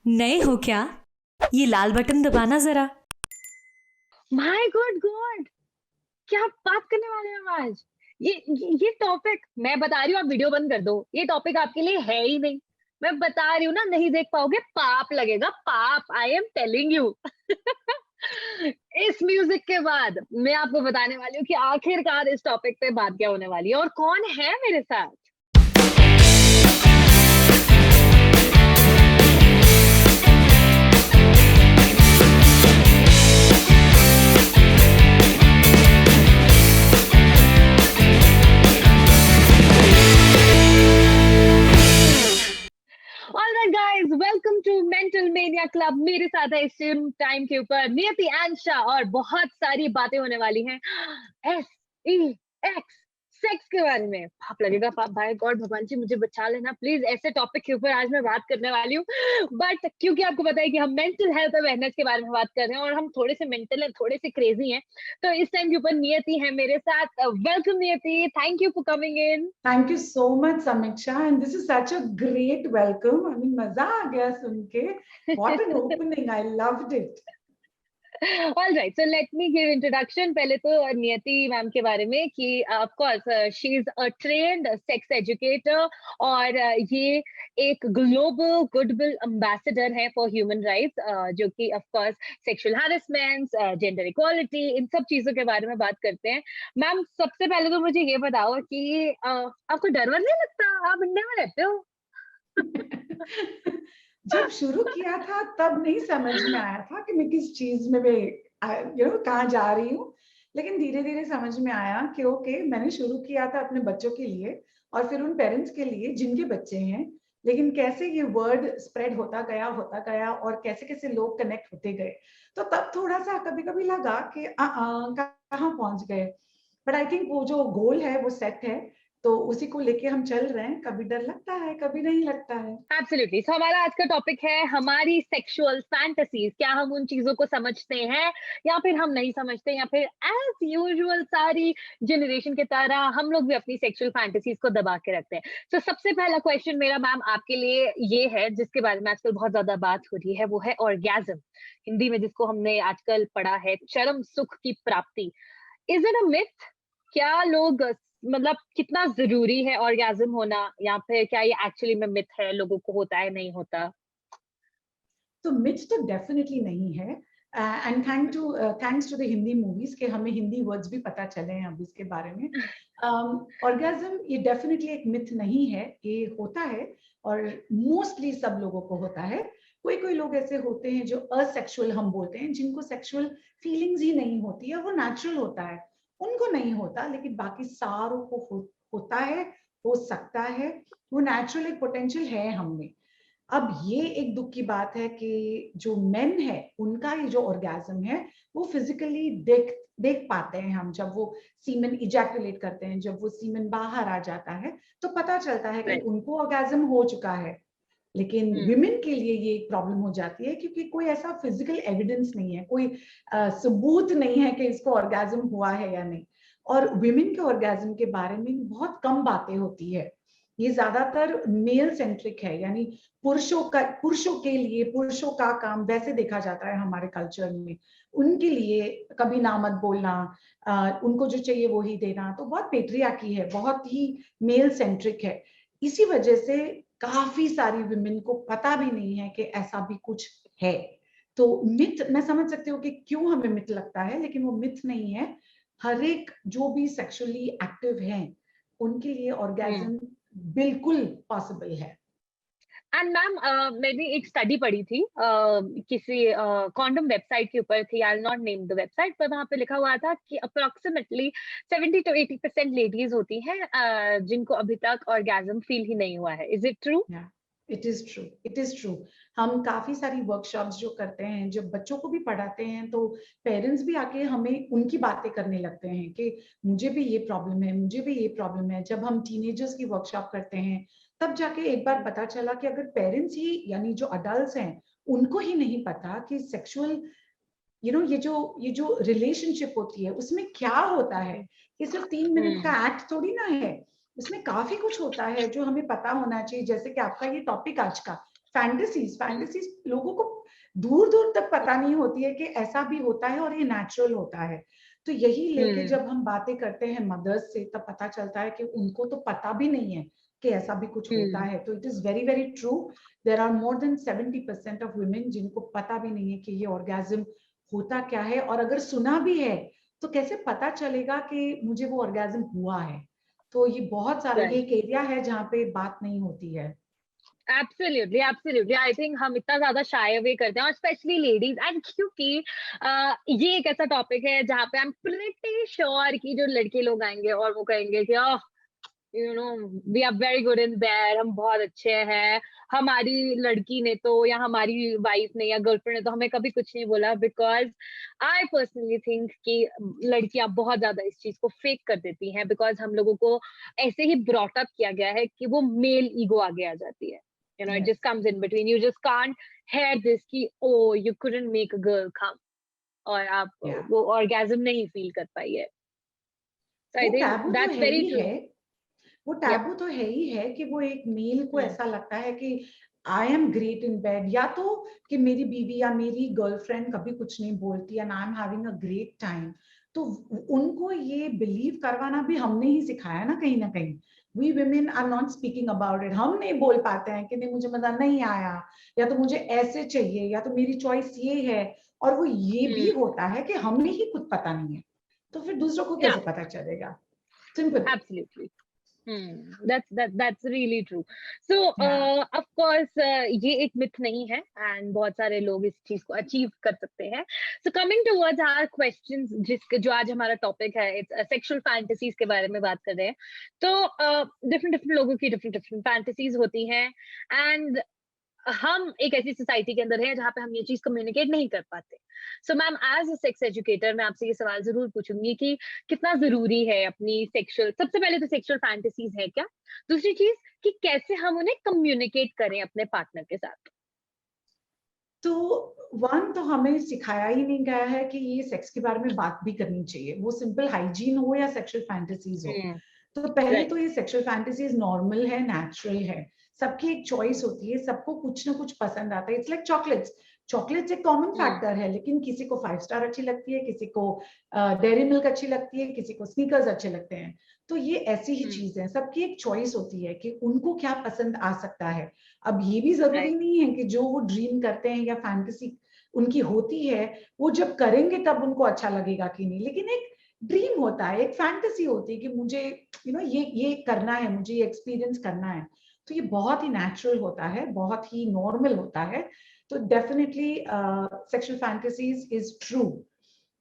नए हो क्या? ये लाल बटन दबाना जरा। माय गॉड गॉड, क्या बात करने वाले हैं हम आज। ये टॉपिक मैं बता रही हूँ, आप वीडियो बंद कर दो। ये टॉपिक आपके लिए है ही नहीं। मैं बता रही हूँ ना, नहीं देख पाओगे, पाप लगेगा, पाप। I am telling you. इस म्यूजिक के बाद मैं आपको बताने वाली हूँ कि आखिरकार इस टॉपिक पे बात क्या होने वाली है और कौन है मेरे साथ। Alright guys, welcome to mental mania club. मेरे साथ है इस टाइम के ऊपर नियति एंशा और बहुत सारी बातें होने वाली हैं। एस ई एक्स, सेक्स के बारे में। पाप लगेगा, पाप। भाई गॉड, भगवान जी मुझे बचा लेना प्लीज। ऐसे टॉपिक के ऊपर आज मैं बात करने वाली हूँ। बट क्योंकि आपको पता है कि हम मेंटल हेल्थ अवेयरनेस के बारे में बात कर रहे हैं और हम थोड़े से मेंटल है, थोड़े से क्रेजी हैं, तो इस टाइम के ऊपर नियति है मेरे साथ। वेलकम नियति, thank you for coming in. Thank you so much, Samiksha. And this is such a great welcome. I mean, मजा आ गया सुन के. What an opening. I loved it. All right, so let me give introduction. पहले तो नियति ma'am के बारे में कि of course she is a trained sex educator और ये एक global goodwill ambassador है for human rights, जो कि of course sexual harassment, gender equality, इन सब चीजों के बारे में बात करते हैं। मैम, सबसे पहले तो मुझे ये बताओ कि आपको डर वर नहीं लगता? आप इंडिया में रहते हो। जब शुरू किया था तब नहीं समझ में आया था कि मैं किस चीज में कहाँ जा रही हूँ. लेकिन धीरे धीरे समझ में आया कि ओके, मैंने शुरू किया था अपने बच्चों के लिए और फिर उन पेरेंट्स के लिए जिनके बच्चे हैं. लेकिन कैसे ये वर्ड स्प्रेड होता गया और कैसे कैसे लोग कनेक्ट होते गए. तो तब थोड़ा सा कभी कभी लगा कि कहाँ पहुंच गए. बट आई थिंक वो जो गोल है वो सेट है, तो उसी को लेके हम चल रहे हैं. कभी डर लगता है, कभी नहीं लगता है. एब्सोल्युटली। सो हमारा आज का टॉपिक है हमारी सेक्सुअल फैंटेसीज। क्या हम उन चीजों को समझते हैं या फिर हम नहीं समझते, या फिर एज यूजुअल सारी जनरेशन की तरह हम लोग भी अपनी सेक्सुअल फैंटेसीज को दबा के रखते हैं। तो सबसे पहला क्वेश्चन मेरा मैम आपके लिए ये है, जिसके बारे में आजकल बहुत ज्यादा बात हो रही है, वो है ऑर्गेज्म। हिंदी में जिसको हमने आजकल पढ़ा है चरम सुख की प्राप्ति। Is it a myth? क्या लोग, मतलब कितना जरूरी है ऑर्गेज्म होना, या फिर क्या ये एक्चुअली में मिथ है, लोगों को होता है नहीं होता? तो मिथ तो डेफिनेटली नहीं है. And thanks to the Hindi movies के हमें हिंदी वर्ड्स भी पता चले हैं अब इसके बारे में. ऑर्गेज्म ये डेफिनेटली एक मिथ नहीं है, ये होता है और मोस्टली सब लोगों को होता है. कोई कोई लोग ऐसे होते हैं जो असेक्सुअल हम बोलते हैं, जिनको सेक्सुअल फीलिंग्स ही नहीं होती है, वो नेचुरल होता है, उनको नहीं होता. लेकिन बाकी सारों को होता है, हो सकता है. वो नेचुरल एक पोटेंशियल है हम में. अब ये एक दुख की बात है कि जो मेन है उनका ये जो ऑर्गेज्म है वो फिजिकली देख देख पाते हैं हम. जब वो सीमेन इजैकुलेट करते हैं, जब वो सीमेन बाहर आ जाता है, तो पता चलता है कि राइट। उनको ऑर्गेज्म हो चुका है. लेकिन हम्म। विमेन के लिए ये एक प्रॉब्लम हो जाती है क्योंकि कोई ऐसा फिजिकल एविडेंस नहीं है, कोई सबूत नहीं है कि इसको ऑर्गेज्म हुआ है या नहीं. और विमेन के ऑर्गेज्म के बारे में बहुत कम बातें होती है. ये ज्यादातर मेल सेंट्रिक है, यानी पुरुषों के लिए पुरुषों का काम वैसे देखा जाता है हमारे कल्चर में. उनके लिए कभी ना मत बोलना, उनको जो चाहिए वो ही देना, तो बहुत पेट्रियार्की है, बहुत ही मेल सेंट्रिक है. इसी वजह से काफी सारी विमेन को पता भी नहीं है कि ऐसा भी कुछ है. तो मिथ मैं समझ सकती हूँ कि क्यों हमें मिथ लगता है, लेकिन वो मिथ नहीं है. हर एक जो भी सेक्सुअली एक्टिव हैं उनके लिए हम्म। ऑर्गेज्म बिल्कुल पॉसिबल है. एंड मैम, मैंने एक स्टडी पढ़ी थी, किसी कॉन्डम वेबसाइट के ऊपर थी। I will not name the website, पर वहां पे लिखा हुआ था कि अप्रोक्सीमेटली 70 to 80% लेडीज होती हैं जिनको अभी तक ऑर्गेज्म फील ही नहीं हुआ है। Is it true? It is true, it is true. हम काफी सारी वर्कशॉप्स जो करते हैं, जब बच्चों को भी पढ़ाते हैं, तो पेरेंट्स भी आके हमें उनकी बातें करने लगते हैं कि मुझे भी ये प्रॉब्लम है, मुझे भी ये प्रॉब्लम है. जब हम टीनेजर्स की वर्कशॉप करते हैं तब जाके एक बार पता चला कि अगर पेरेंट्स ही, यानी जो अडल्ट हैं, उनको ही नहीं पता कि सेक्सुअल ये जो रिलेशनशिप होती है उसमें क्या होता है. ये सिर्फ 3 मिनट का एक्ट थोड़ी ना है, उसमें काफी कुछ होता है जो हमें पता होना चाहिए. जैसे कि आपका ये टॉपिक आज का, फैंटेसीज लोगों को दूर दूर तक पता नहीं होती है कि ऐसा भी होता है और ये नेचुरल होता है। तो यही लेके जब हम बातें करते हैं मदर्स से, तब पता चलता है कि उनको तो पता भी नहीं है कि ऐसा भी कुछ होता है। तो it is very very true, there are more than 70% of women जिनको पता भी नहीं है कि ये ऑर्गेज्म होता क्या है, और अगर सुना भी है तो कैसे पता चलेगा कि मुझे वो ऑर्गेज्म हुआ है। तो ये बहुत सारा, ये एक एरिया है जहाँ पे बात नहीं होती है। एब्सोल्युटली एब्सोल्युटली, आई थिंक हम इतना ज्यादा शाय अवे करते हैं, और स्पेशली लेडीज, एंड क्योंकि ये एक ऐसा टॉपिक है जहाँ पे आई एम प्रिटी श्योर कि जो लड़के लोग आएंगे और वो कहेंगे कि you know we are very good in bed, हम बहुत अच्छे हैं, हमारी लड़की ने तो या हमारी वाइफ ने या गर्लफ्रेंड ने तो हमें कभी कुछ नहीं बोला। बिकॉज आई पर्सनली थिंक कि लड़कियां बहुत ज्यादा इस चीज को फेक कर देती हैं, बिकॉज हम लोगों को ऐसे ही ब्रॉट अप किया गया है कि वो मेल ईगो आगे आ जाती है। You know, it just comes in between. You just can't hear this कि oh you couldn't make a girl come, और आप वो orgasm नहीं feel कर पाई है। So I think that's very true. वो टैबू तो है ही है कि वो एक मेल को ऐसा लगता है कि I am great in bed, या तो कि मेरी बीवी या मेरी गर्लफ्रेंड कभी कुछ नहीं बोलती and I am having a great time. तो उनको ये बिलीव करवाना भी हमने ही सिखाया ना कहीं। We women are not speaking about it. हम नहीं बोल पाते हैं कि नहीं मुझे मजा नहीं आया, या तो मुझे ऐसे चाहिए, या तो मेरी चॉइस ये है। और वो ये भी होता है कि हमें ही कुछ पता नहीं है, तो फिर दूसरों को कैसे पता चलेगा? Simple. Absolutely. That's really true. So of course ये एक मिथ नहीं है, and बहुत सारे लोग इस चीज को अचीव कर सकते हैं। So coming towards our questions, जो आज हमारा टॉपिक है, it's sexual fantasies के बारे में बात कर रहे हैं। तो different लोगों की different fantasies होती हैं, and हम एक ऐसी सोसाइटी के अंदर है जहाँ पे हम ये चीज कम्युनिकेट नहीं कर पाते। So ma'am, as a sex educator मैं आपसे ये सवाल जरूर पूछूंगी कि कितना जरूरी है अपनी सेक्सुअल, सबसे पहले तो सेक्सुअल फैंटेसीज है क्या, दूसरी चीज कि कैसे हम उन्हें कम्युनिकेट करें अपने पार्टनर के साथ। तो वन, तो हमें सिखाया ही नहीं गया है कि ये सेक्स के बारे में बात भी करनी चाहिए, वो सिंपल हाइजीन हो या सेक्सुअल फैंटेसीज हो। तो पहले तो ये सेक्सुअल फैंटेसीज नॉर्मल है, नेचुरल है, सबकी एक चॉइस होती है, सबको कुछ ना कुछ पसंद आता है। इट्स लाइक चॉकलेट्स एक कॉमन फैक्टर है, लेकिन किसी को 5 स्टार अच्छी लगती है, किसी को डेयरी मिल्क अच्छी लगती है, किसी को स्नीकर्स अच्छे लगते हैं। तो ये ऐसी ही चीज है, सबकी एक चॉइस होती है कि उनको क्या पसंद आ सकता है। अब ये भी जरूरी नहीं है कि जो वो ड्रीम करते हैं या फैंटेसी उनकी होती है वो जब करेंगे तब उनको अच्छा लगेगा कि नहीं, लेकिन एक ड्रीम होता है, एक फैंटेसी होती है कि मुझे ये करना है, मुझे ये एक्सपीरियंस करना है। तो ये बहुत ही नेचुरल होता है, बहुत ही नॉर्मल होता है। तो definitely sexual fantasies is true.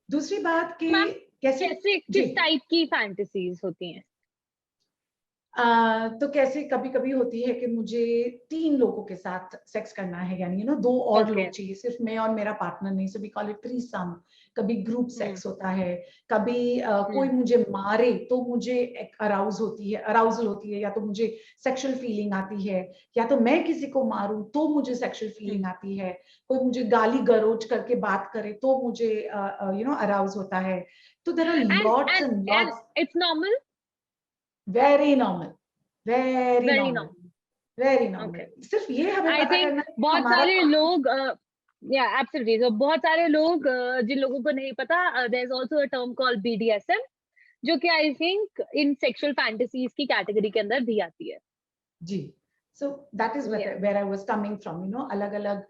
दूसरी बात कि कैसे किस टाइप की फैंटेसीज होती हैं? तो कैसे कभी कभी होती है कि मुझे 3 लोगों के साथ सेक्स करना है, यानी 2 और लोग चाहिए, सिर्फ मैं और मेरा पार्टनर नहीं। So we call it threesome. कभी ग्रुप सेक्स होता है, कभी कोई मुझे मारे तो मुझे एक अराउजल होती है, या तो मुझे सेक्सुअल फीलिंग आती है, या तो मैं किसी को मारूं तो मुझे सेक्सुअल फीलिंग आती है, कोई मुझे गाली गलौज करके बात करे तो मुझे अराउज होता है। तो there are lots and lots. It's normal, very normal, very normal. सिर्फ ये हमें पता करना है बहुत सारे लोग या एब्सोल्युटली, तो बहुत सारे लोग जिन लोगों को नहीं पता, there is also a term called BDSM, जो कि I think in sexual fantasies की कैटेगरी के अंदर भी आती है। जी, so that is where I was coming from. अलग अलग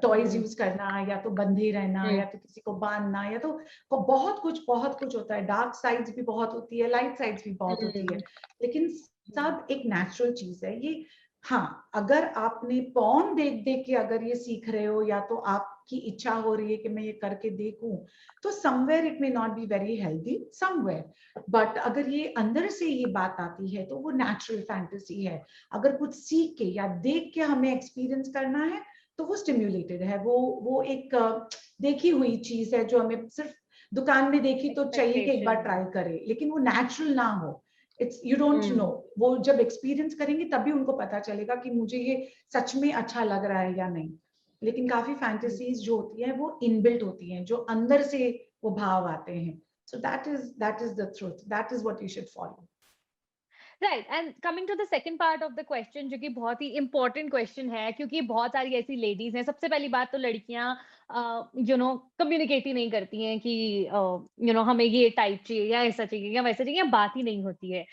टॉयज यूज करना, या तो बंधे रहना, या तो किसी को बांधना, या तो बहुत कुछ होता है। डार्क साइड्स भी बहुत होती है, लाइट साइड्स भी बहुत होती है, लेकिन सब एक नेचुरल चीज है ये। हाँ, अगर आपने पॉर्न देख देख के अगर ये सीख रहे हो, या तो आपकी इच्छा हो रही है कि मैं ये करके देखूं, तो somewhere it may not be very healthy somewhere. But अगर ये अंदर से ये बात आती है तो वो नेचुरल फैंटेसी है। अगर कुछ सीख के या देख के हमें एक्सपीरियंस करना है तो वो स्टिम्युलेटेड है, वो एक देखी हुई चीज है जो हमें सिर्फ दुकान में देखी तो चाहिए कि एक बार ट्राई करें, लेकिन वो नेचुरल ना हो। It's you don't know. वो जब एक्सपीरियंस करेंगे तभी उनको पता चलेगा कि मुझे ये सच में अच्छा लग रहा है या नहीं। लेकिन काफी फैंटेसीज जो होती है वो इनबिल्ट होती हैं, जो अंदर से वो भाव आते हैं। So that is the truth. That is what you should follow. Right, and coming to the second part of the question, जो कि बहुत ही इंपॉर्टेंट क्वेश्चन है, क्योंकि बहुत सारी ऐसी लेडीज हैं। सबसे पहली बात तो लड़कियां कम्युनिकेट ही नहीं करती हैं कि हमें ये टाइप चाहिए या ऐसा चाहिए या वैसा चाहिए, या बात ही नहीं होती है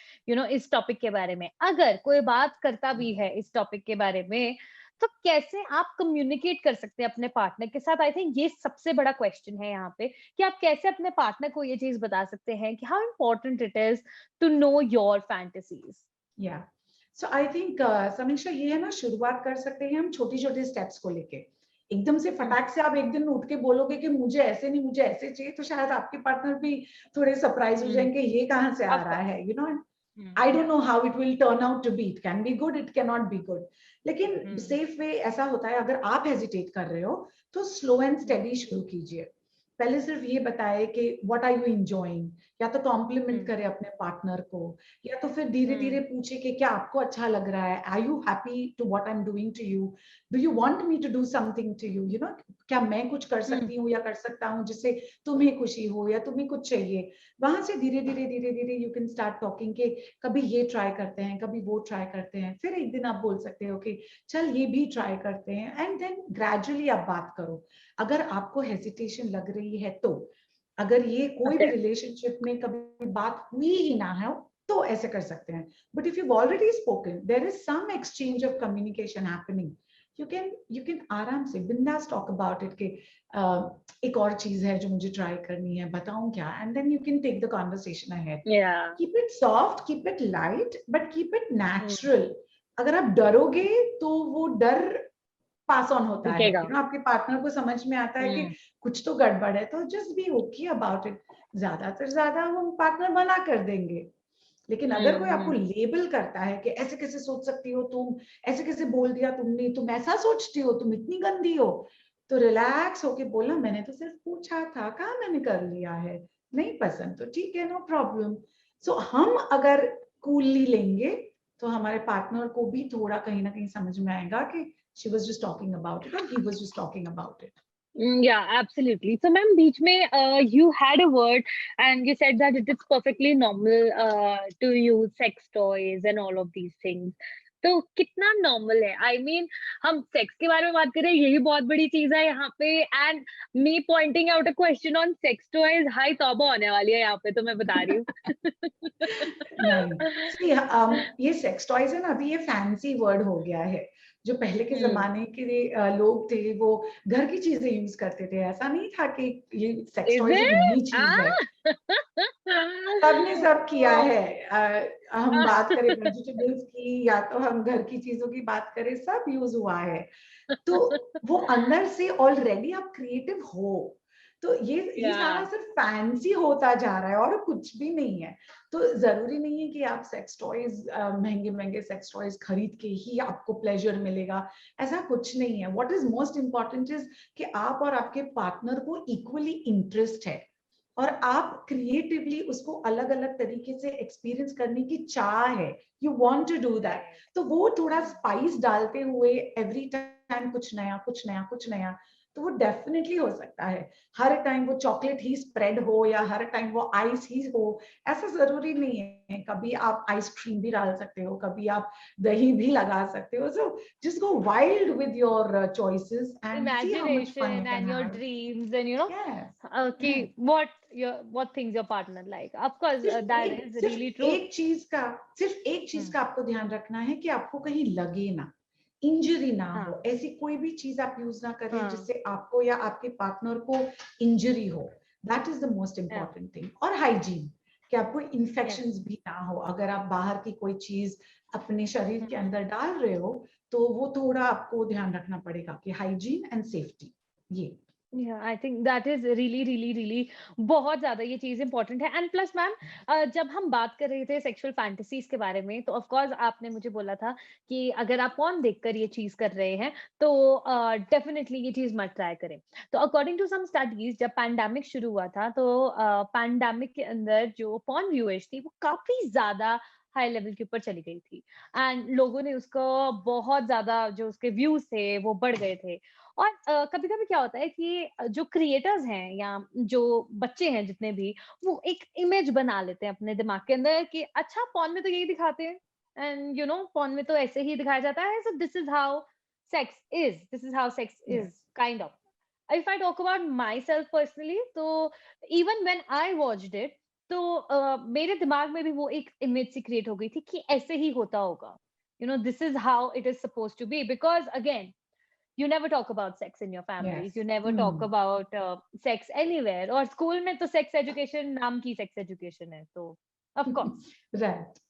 इस टॉपिक के बारे में। अगर कोई बात करता भी है इस टॉपिक के बारे में, तो कैसे आप कम्युनिकेट कर सकते हैं अपने पार्टनर के साथ? आई थिंक ये सबसे बड़ा क्वेश्चन है यहाँ पे, कि आप कैसे अपने पार्टनर को ये चीज बता सकते हैं कि how important it is to know your fantasies. या सो आई थिंक समीक्षा, ये है ना, शुरुआत कर सकते हैं हम छोटी छोटी स्टेप्स को लेके। एकदम से फटाक से आप एक दिन उठ के बोलोगे कि मुझे ऐसे नहीं, मुझे ऐसे चाहिए, तो शायद आपके पार्टनर भी थोड़े सरप्राइज हो जाएंगे, ये कहाँ से आ Of रहा course. है, I don't Yeah. Know how it will turn out to be. It can be good, it can not be good, लेकिन सेफ वे ऐसा होता है, अगर आप हेजिटेट कर रहे हो तो स्लो एंड स्टेडी शुरू कीजिए। पहले सिर्फ ये बताए कि व्हाट आर यू एंजॉयिंग, या तो कॉम्प्लीमेंट करे अपने पार्टनर को, या तो फिर धीरे धीरे पूछे कि क्या आपको अच्छा लग रहा है, are you happy to what I am doing to you, do you want me to do something to you, क्या मैं कुछ कर सकती हूँ या कर सकता हूँ जिससे तुम्हें खुशी हो या तुम्हें कुछ चाहिए। वहां से धीरे धीरे यू कैन स्टार्ट टॉकिंग के कभी ये ट्राई करते हैं, कभी वो ट्राई करते हैं, फिर एक दिन आप बोल सकते हो कि चल ये भी ट्राई करते हैं, एंड देन ग्रेजुअली आप बात करो। अगर आपको हेजिटेशन लग रही है तो, अगर ये कोई भी Okay. रिलेशनशिप में कभी बात हुई ही ना हो तो ऐसे कर सकते हैं। But if you already spoken, there is some exchange of communication happening, you can आराम से बिंदास टॉक अबाउट इट के एक और चीज है जो मुझे ट्राई करनी है, बताऊं क्या, and then you can take the conversation ahead. Yeah. Keep it soft, keep it light, but keep it natural. अगर आप डरोगे तो वो डर पास ऑन होता है, दिखेगा. आपके पार्टनर को समझ में आता है कि कुछ तो गड़बड़ है, तो just be okay about it. ज्यादातर ज्यादा वो पार्टनर मना कर देंगे। लेकिन अगर कोई आपको लेबल करता है कि ऐसे कैसे सोच सकती हो तुम, ऐसे कैसे बोल दिया तुमने, तुम ऐसा सोचती हो, तुम इतनी गंदी हो, तो रिलैक्स होके बोलना, मैंने तो सिर्फ पूछा था, कहाँ मैंने कर लिया है, नहीं पसंद तो ठीक है, नो प्रॉब्लम। सो हम अगर कूलली लेंगे तो हमारे पार्टनर को भी थोड़ा कहीं ना कहीं समझ में आएगा कि she was just talking about it or he was just talking about it. Yeah, absolutely. So, ma'am, बीच में you had a word and you said that it is perfectly normal to use sex toys and all of these things. तो कितना normal है? I mean हम sex के बारे में बात करें, यही बहुत बड़ी चीज है यहाँ पे, and me pointing out a question on sex toys, high तौबा होने वाली है यहाँ पे, तो मैं बता रही हूँ. नहीं, see, ये सेक्स टॉयज है ना, अभी ये फैंसी वर्ड हो गया है। जो पहले के जमाने के लोग थे वो घर की चीजें यूज करते थे, ऐसा नहीं था कि ये सेक्स Is टॉयज एक नई it? चीज है। Ah! सबने सब किया Oh. है। हम बात करें वेजिटेबल्स की या तो हम घर की चीजों की बात करें, सब यूज हुआ है। तो वो अंदर से ऑलरेडी आप क्रिएटिव हो, तो ये सारा Yeah. सिर्फ फैंसी होता जा रहा है और कुछ भी नहीं है। तो जरूरी नहीं है कि आप सेक्स टॉयज, महंगे महंगे सेक्स टॉयज खरीद के ही आपको प्लेजर मिलेगा, ऐसा कुछ नहीं है। What is most important is कि आप और आपके पार्टनर को इक्वली इंटरेस्ट है और आप क्रिएटिवली उसको अलग अलग तरीके से एक्सपीरियंस करने की चाह है, you want to do that. तो वो थोड़ा स्पाइस डालते हुए एवरी टाइम कुछ नया कुछ नया कुछ नया, तो वो डेफिनेटली हो सकता है। हर टाइम वो चॉकलेट ही स्प्रेड हो या हर टाइम वो आइस ही हो, ऐसा जरूरी नहीं है। कभी आप आइसक्रीम भी डाल सकते हो, कभी आप दही भी लगा सकते हो। So just go wild with your choices and see how much fun you Imagination can and your have. dreams and yes, yes. okay, what things your partner like. Of course, that is really सिर्फ true. एक चीज Hmm. का आपको ध्यान रखना है कि आपको कहीं लगे ना, इंजरी ना हाँ, हो। ऐसी कोई भी चीज आप यूज ना करें हाँ, जिससे आपको या आपके पार्टनर को इंजरी हो। That is the most yeah, important thing. और हाइजीन, कि आपको yes. इन्फेक्शंस भी ना हो। अगर आप बाहर की कोई चीज अपने शरीर के Hmm. अंदर डाल रहे हो तो वो थोड़ा आपको ध्यान रखना पड़ेगा कि हाइजीन एंड सेफ्टी, ये। Yeah, I think that is really बहुत ज्यादा ये चीज इंपॉर्टेंट है। एंड प्लस मैम, जब हम बात कर रहे थे सेक्सुअल फैंटेसीज के बारे में, तो ऑफ कोर्स आपने मुझे बोला था कि अगर आप पॉर्न देखकर ये चीज कर रहे हैं तो डेफिनेटली ये चीज मत ट्राई करें। तो अकॉर्डिंग टू सम स्टडीज, जब पैंडेमिक शुरू हुआ था तो पैंडेमिक के अंदर जो पॉर्न व्यूअर्स थी वो काफी ज्यादा हाई लेवल के ऊपर चली गई थी एंड लोगों ने उसको बहुत ज़्यादा जो उसके व्यूज़ थे वो बढ़ गए थे। और कभी-कभी क्या होता है कि जो क्रिएटर्स हैं या जो बच्चे हैं जितने भी, वो एक इमेज बना लेते हैं अपने दिमाग के अंदर कि अच्छा पोर्न में तो यही दिखाते हैं एंड पोर्न में तो ऐसे ही दिखाया जाता है, so this is how sex is, this is how sex is Yes. Kind of. If I talk about myself personally, तो even when I watched it, तो मेरे दिमाग में भी वो एक इमेज सी क्रिएट हो गई थी कि ऐसे ही होता होगा। This is how it is suppose to be because again you never talk about sex in your families, Yes. You never talk Hmm. About sex anywhere, और स्कूल में तो सेक्स एजुकेशन नाम की सेक्स एजुकेशन है, तो of course. Right.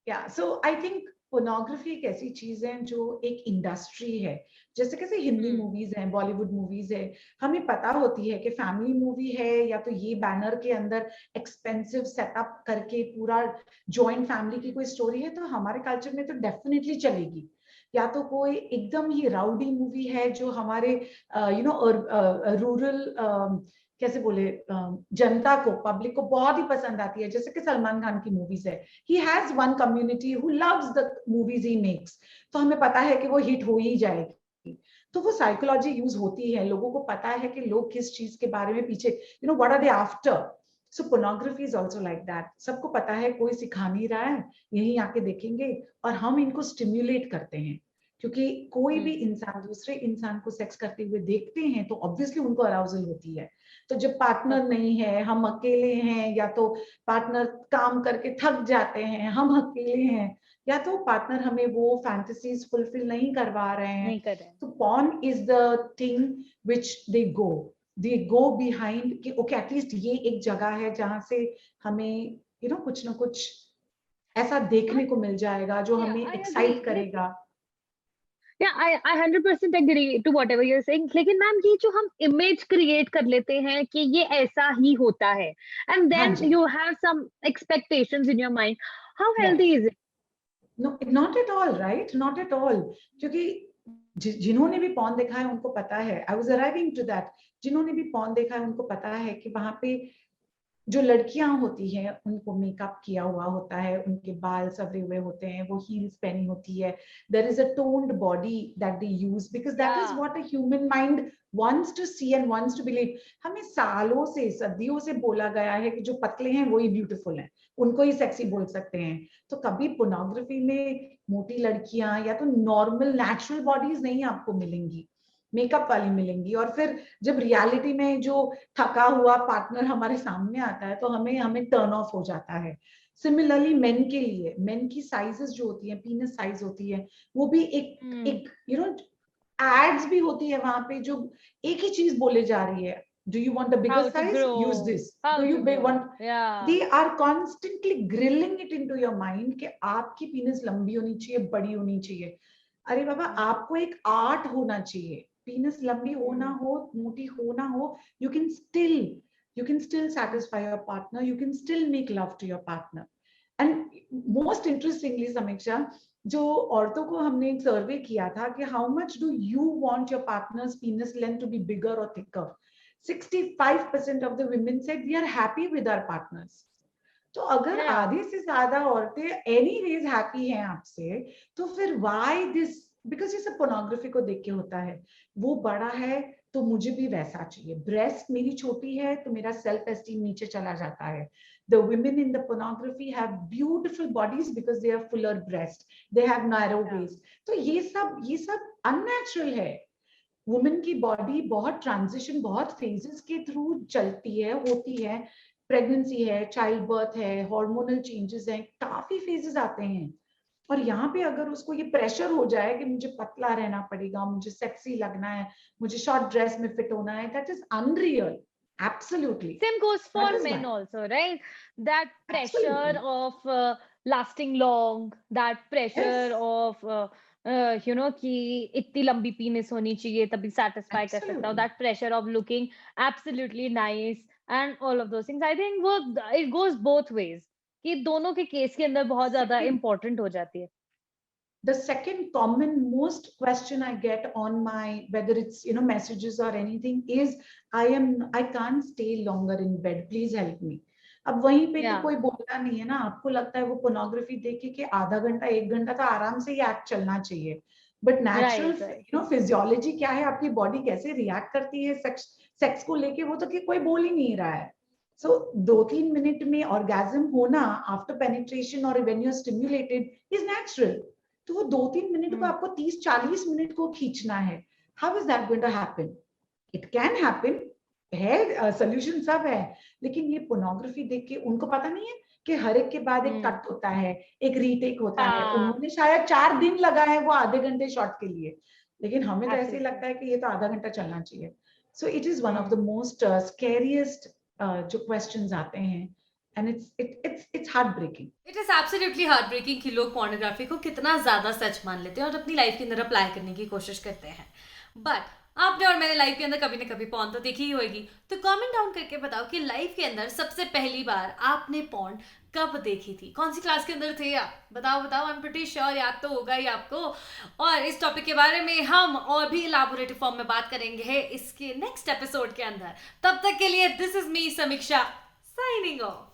या सो I think pornography एक ऐसी चीज है जो एक इंडस्ट्री है। जैसे कैसे हिंदी मूवीज हैं, बॉलीवुड मूवीज है, हमें पता होती है कि फैमिली मूवी है या तो ये बैनर के अंदर एक्सपेंसिव सेटअप करके पूरा जॉइंट फैमिली की कोई स्टोरी है, तो हमारे कल्चर में तो डेफिनेटली चलेगी। या तो कोई एकदम ही राउडी मूवी है जो हमारे रूरल कैसे बोले जनता को, पब्लिक को बहुत ही पसंद आती है, जैसे कि सलमान खान की मूवीज है। he has one community who loves the movies he makes, तो हमें पता है कि वो हिट हो ही जाएगी। तो वो साइकोलॉजी यूज होती है, लोगों को पता है कि लोग किस चीज के बारे में पीछे, what are they after. So pornography is also like that. सबको पता है कोई सिखा नहीं रहा है, यहीं आके देखेंगे और हम इनको स्टिम्युलेट करते हैं। क्योंकि कोई भी इंसान दूसरे इंसान को सेक्स करते हुए देखते हैं तो ऑब्वियसली उनको अराउजल होती है। तो जब पार्टनर नहीं है, हम अकेले हैं, या तो पार्टनर काम करके थक जाते हैं, हम अकेले हैं, या तो पार्टनर हमें वो फैंटेसीज फुलफिल नहीं करवा रहे हैं, नहीं कर रहे हैं। तो porn is the thing which they go behind कि ओके एटलीस्ट ये एक जगह है जहां से हमें कुछ ना कुछ ऐसा देखने को मिल जाएगा जो Yeah, हमें I एक्साइट agree. करेगा। या I 100% agree to whatever you are saying, लेकिन मैम ये जो हम इमेज क्रिएट कर लेते हैं कि ये ऐसा ही होता है एंड हाँ देन जी। You have some expectations in your mind, how healthy yes. Is it? No, not at all, right, not at all. क्योंकि जिन्होंने भी पॉन देखा है उनको पता है, I was arriving to that, जिन्होंने भी पॉन देखा है उनको पता है कि वहां पे जो लड़कियां होती हैं उनको मेकअप किया हुआ होता है, उनके बाल सवरे हुए होते हैं, वो हील्स पहनी होती है, there is a toned body that they use because that is या what a human mind wants to see and wants to believe। हमें सालों से, सदियों से बोला गया है कि जो पतले हैं वही ब्यूटीफुल हैं, उनको ही सेक्सी बोल सकते हैं। तो कभी पोर्नोग्राफी में मोटी लड़कियां या तो नॉर्मल नेचुरल बॉडीज नहीं आपको मिलेंगी, मेकअप वाली मिलेंगी। और फिर जब रियलिटी में जो थका हुआ पार्टनर हमारे सामने आता है तो हमें हमें टर्न ऑफ हो जाता है। सिमिलरली मेन के लिए, मेन की साइजेस जो होती है, पीनस साइज होती है, वो भी एक एक एड्स भी होती है वहां पे जो एक ही चीज बोले जा रही है, do you want the bigger how to size, grow, use this, do how you to grow, want, या they are constantly grilling it into your mind कि आपकी पीनस लंबी होनी चाहिए, बड़ी होनी चाहिए। अरे बाबा, आपको एक आर्ट होना चाहिए, पीनस लंबी हो ना हो, मोटी हो ना हो, you can still you can still satisfy your partner, you can still make love to your partner। and most interestingly समीक्षा, जो औरतों को हमने एक सर्वे किया था कि how much do you want your partners penis length to be bigger और thicker, 65% of the women said we are happy with our partners। तो अगर या आधे से ज्यादा औरतें एनीवेज हैप्पी हैं आपसे, तो फिर व्हाई दिस? बिकॉज ये सब पोर्नोग्राफी को देख के होता है। वो बड़ा है तो मुझे भी वैसा चाहिए, ब्रेस्ट मेरी छोटी है तो मेरा सेल्फ एस्टीम नीचे चला जाता है। The women in the pornography have beautiful bodies because they have fuller breast, they have narrow waist। तो ये सब unnatural है। वुमेन की बॉडी बहुत ट्रांजिशन, बहुत फेजेस के थ्रू चलती है, होती है। प्रेगनेंसी है, चाइल्ड बर्थ है, हार्मोनल चेंजेस हैं, काफी फेजेस आते हैं। और यहाँ पे अगर उसको ये प्रेशर हो जाए कि मुझे पतला रहना पड़ेगा, मुझे सेक्सी लगना है, मुझे शॉर्ट ड्रेस में फिट होना है, that is unreal. Absolutely, same goes for that is men why. also, right? That pressure absolutely. of lasting long, that yes. pressure of कि इतनी लंबी पीनिस होनी चाहिए तभी satisfy कर सकता हूँ, absolutely. that pressure of looking absolutely nice and all of those things, I think वो it goes both ways, कि दोनों के केस के अंदर बहुत ज्यादा सेकंड, important हो जाती है। the second common most question I get on my, whether it's messages or anything, is I can't stay longer in bed, please help me। अब वहीं पे तो Yeah. कोई बोलता नहीं है ना, आपको लगता है वो पोर्नोग्राफी देख के कि आधा घंटा 1 घंटा तो आराम से ही एक्ट चलना चाहिए, बट नेचुरल Right. फिजियोलॉजी क्या है, आपकी बॉडी कैसे रिएक्ट करती है सेक्स को लेके, वो तो कि कोई बोल ही नहीं रहा है। सो 2-3 मिनट में ऑर्गेजम होना आफ्टर पेनिट्रेशन और when you are stimulated is natural. तो वो 2-3 मिनट को आपको 30-40 मिनट को खींचना है, how is that going to happen? It can happen, है सोल्यूशन सब है, लेकिन ये पोर्नोग्राफी देख के उनको पता नहीं है कि हर एक के बाद एक कट होता है, एक रीटेक होता है। हाँ, उन्होंने शायद 4 दिन लगाए हैं वो आधे घंटे शॉट के लिए, लेकिन हमें तो ऐसे ही absolutely. लगता है कि ये तो आधा घंटा चलना चाहिए। So it is one of the most scariest जो क्वेश्चंस आते हैं, and it's heartbreaking. It is absolutely heartbreaking कि लोग पोर्नोग्राफी को कितना ज्यादा सच मान लेते हैं और अपनी लाइफ के अंदर अप्लाई करने की कोशिश करते हैं। बट आपने और मैंने लाइफ के अंदर कभी ना कभी पॉर्न तो देखी ही होगी, तो कमेंट डाउन करके बताओ कि लाइफ के अंदर सबसे पहली बार आपने पॉर्न कब देखी थी, कौन सी क्लास के अंदर थे आप, बताओ बताओ। आई एम प्रीटी श्योर याद तो होगा ही आपको। और इस टॉपिक के बारे में हम और भी इलाबोरेटिव फॉर्म में बात करेंगे इसके नेक्स्ट एपिसोड के अंदर। तब तक के लिए दिस इज मी समीक्षा साइनिंग ऑफ।